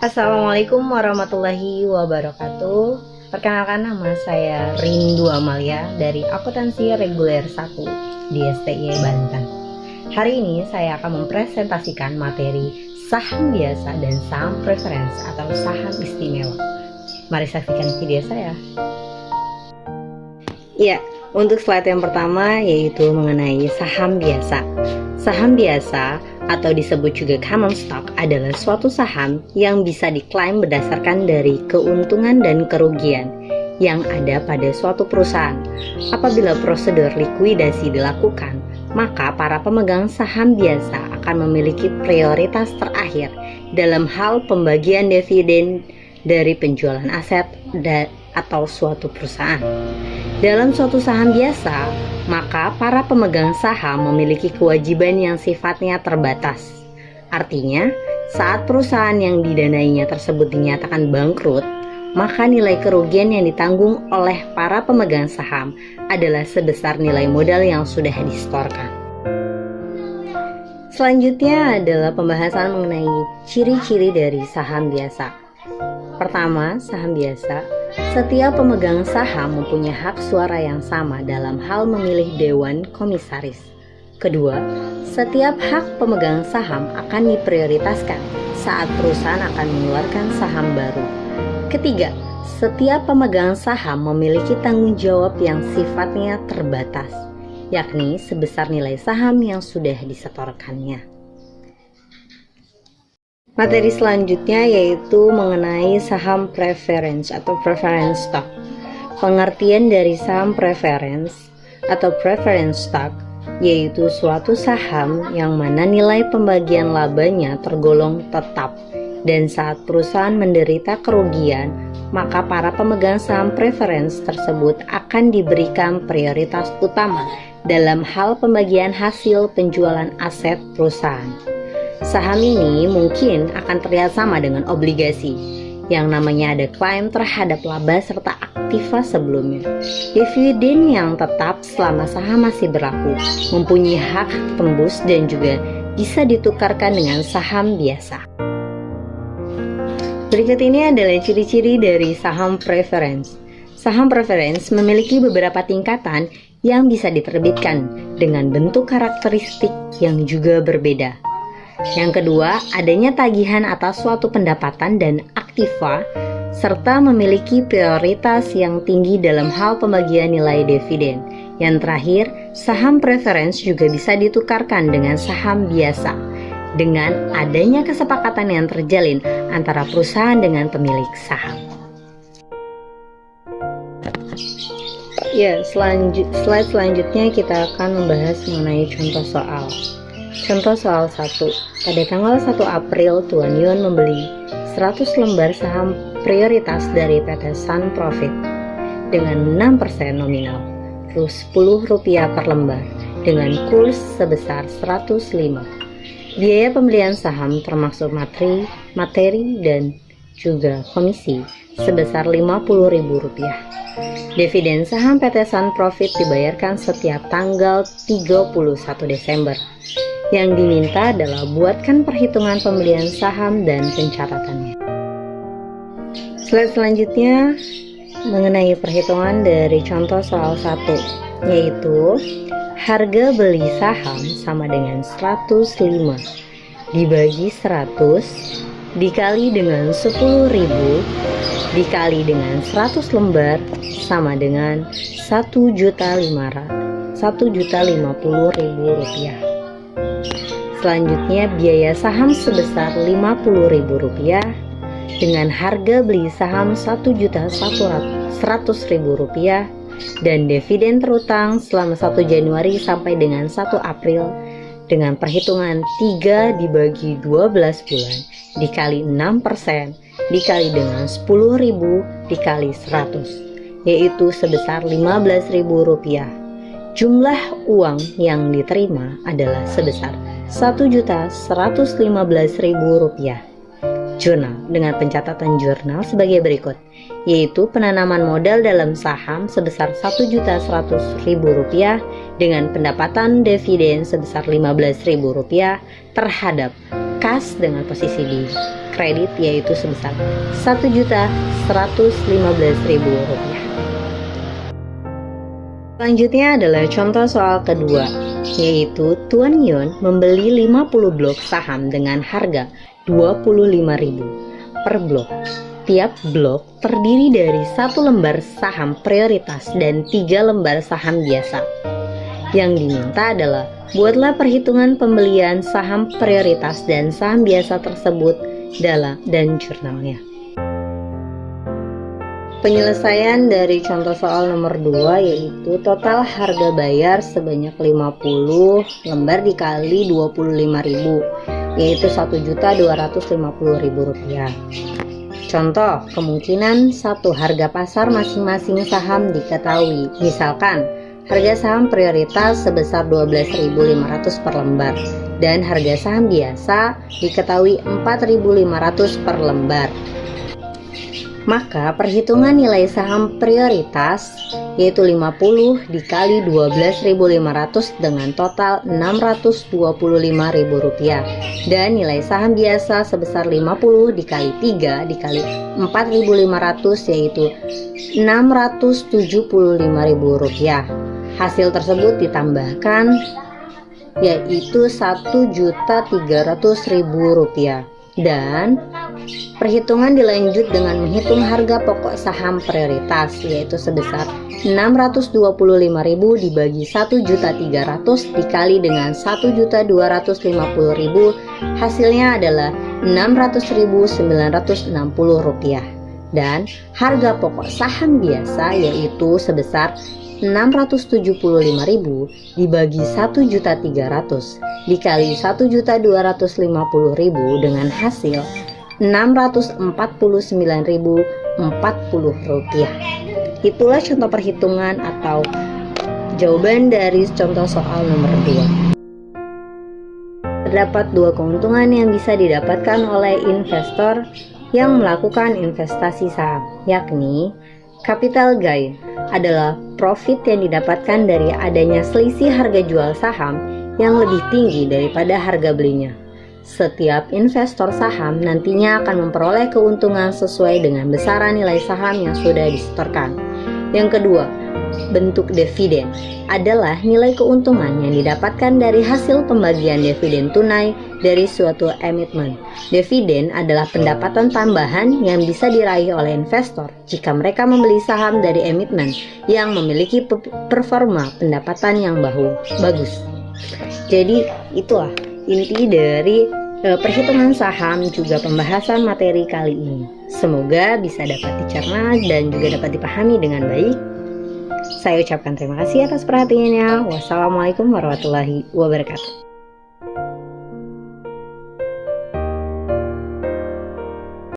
Assalamualaikum warahmatullahi wabarakatuh. Perkenalkan, nama saya Rindu Amalia dari Akuntansi Reguler 1 di STI Banten. Hari ini saya akan mempresentasikan materi saham biasa dan saham preference atau saham istimewa. Mari saksikan video saya. Ya, untuk slide yang pertama yaitu mengenai saham biasa. Saham biasa atau disebut juga common stock adalah suatu saham yang bisa diklaim berdasarkan dari keuntungan dan kerugian yang ada pada suatu perusahaan. Apabila prosedur likuidasi dilakukan, maka para pemegang saham biasa akan memiliki prioritas terakhir dalam hal pembagian dividen dari penjualan aset atau suatu perusahaan. Dalam suatu saham biasa, maka para pemegang saham memiliki kewajiban yang sifatnya terbatas. Artinya, saat perusahaan yang didanainya tersebut dinyatakan bangkrut, maka nilai kerugian yang ditanggung oleh para pemegang saham adalah sebesar nilai modal yang sudah disetorkan. Selanjutnya adalah pembahasan mengenai ciri-ciri dari saham biasa. Pertama, saham biasa. Setiap pemegang saham mempunyai hak suara yang sama dalam hal memilih dewan komisaris. Kedua, setiap hak pemegang saham akan diprioritaskan saat perusahaan akan mengeluarkan saham baru. Ketiga, setiap pemegang saham memiliki tanggung jawab yang sifatnya terbatas, yakni sebesar nilai saham yang sudah disetorkannya. Materi selanjutnya yaitu mengenai saham preference atau preference stock. Pengertian dari saham preference atau preference stock yaitu suatu saham yang mana nilai pembagian labanya tergolong tetap, dan saat perusahaan menderita kerugian, maka para pemegang saham preference tersebut akan diberikan prioritas utama dalam hal pembagian hasil penjualan aset perusahaan. Saham ini mungkin akan terlihat sama dengan obligasi, yang namanya ada klaim terhadap laba serta aktiva sebelumnya. Dividen yang tetap selama saham masih berlaku, mempunyai hak tembus dan juga bisa ditukarkan dengan saham biasa. Berikut ini adalah ciri-ciri dari saham preference. Saham preference memiliki beberapa tingkatan yang bisa diterbitkan dengan bentuk karakteristik yang juga berbeda. Yang kedua, adanya tagihan atas suatu pendapatan dan aktiva, serta memiliki prioritas yang tinggi dalam hal pembagian nilai dividen. Yang terakhir, saham preference juga bisa ditukarkan dengan saham biasa, dengan adanya kesepakatan yang terjalin antara perusahaan dengan pemilik saham. Ya, slide selanjutnya kita akan membahas mengenai contoh soal. Contoh soal 1. Pada tanggal 1 April, Tuan Yun membeli 100 lembar saham prioritas dari PT Sun Profit dengan 6% nominal, plus Rp10 per lembar dengan kurs sebesar 105. Biaya pembelian saham termasuk materi dan juga komisi sebesar Rp50.000. Dividen saham PT Sun Profit dibayarkan setiap tanggal 31 Desember. Yang diminta adalah buatkan perhitungan pembelian saham dan pencatatannya. Slide selanjutnya mengenai perhitungan dari contoh soal 1, yaitu harga beli saham sama dengan 105 dibagi 100 dikali dengan 10.000 dikali dengan 100 lembar sama dengan Rp1.050.000. Selanjutnya, biaya saham sebesar Rp50.000 dengan harga beli saham Rp1.100.000 dan dividen terutang selama 1 Januari sampai dengan 1 April dengan perhitungan 3 dibagi 12 bulan dikali 6% dikali dengan 10.000 dikali 100, yaitu sebesar Rp15.000. Jumlah uang yang diterima adalah sebesar Rp1.115.000. Jurnal dengan pencatatan jurnal sebagai berikut, yaitu penanaman modal dalam saham sebesar Rp1.100.000 dengan pendapatan dividen sebesar Rp15.000 terhadap kas dengan posisi di kredit yaitu sebesar Rp1.115.000. Selanjutnya adalah contoh soal kedua, yaitu Tuan Yon membeli 50 blok saham dengan harga Rp25.000 per blok. Tiap blok terdiri dari 1 lembar saham prioritas dan 3 lembar saham biasa. Yang diminta adalah buatlah perhitungan pembelian saham prioritas dan saham biasa tersebut dan jurnalnya. Penyelesaian dari contoh soal nomor 2 yaitu total harga bayar sebanyak 50 lembar dikali 25.000 yaitu Rp1.250.000. Contoh, kemungkinan satu harga pasar masing-masing saham diketahui. Misalkan, harga saham prioritas sebesar Rp12.500 per lembar dan harga saham biasa diketahui Rp4.500 per lembar. Maka perhitungan nilai saham prioritas yaitu 50 dikali 12.500 dengan total Rp625.000 dan nilai saham biasa sebesar 50 dikali 3 dikali 4.500 yaitu Rp675.000. Hasil tersebut ditambahkan yaitu Rp1.300.000 dan perhitungan dilanjut dengan menghitung harga pokok saham prioritas yaitu sebesar Rp625.000 dibagi Rp1.300.000 dikali dengan Rp1.250.000, hasilnya adalah Rp600.960 dan harga pokok saham biasa yaitu sebesar Rp675.000 dibagi Rp1.300.000 dikali Rp1.250.000 dengan hasil Rp649.040. Itulah contoh perhitungan atau jawaban dari contoh soal nomor 2. Terdapat 2 keuntungan yang bisa didapatkan oleh investor yang melakukan investasi saham, yakni capital gain adalah profit yang didapatkan dari adanya selisih harga jual saham yang lebih tinggi daripada harga belinya. Setiap investor saham nantinya akan memperoleh keuntungan sesuai dengan besaran nilai saham yang sudah disetorkan. Yang kedua, bentuk dividen adalah nilai keuntungan yang didapatkan dari hasil pembagian dividen tunai dari suatu emiten. Dividen adalah pendapatan tambahan yang bisa diraih oleh investor jika mereka membeli saham dari emiten yang memiliki performa pendapatan yang bagus. Jadi itulah inti dari perhitungan saham juga pembahasan materi kali ini. Semoga bisa dapat dicerna dan juga dapat dipahami dengan baik. Saya ucapkan terima kasih atas perhatiannya. Wassalamualaikum warahmatullahi wabarakatuh.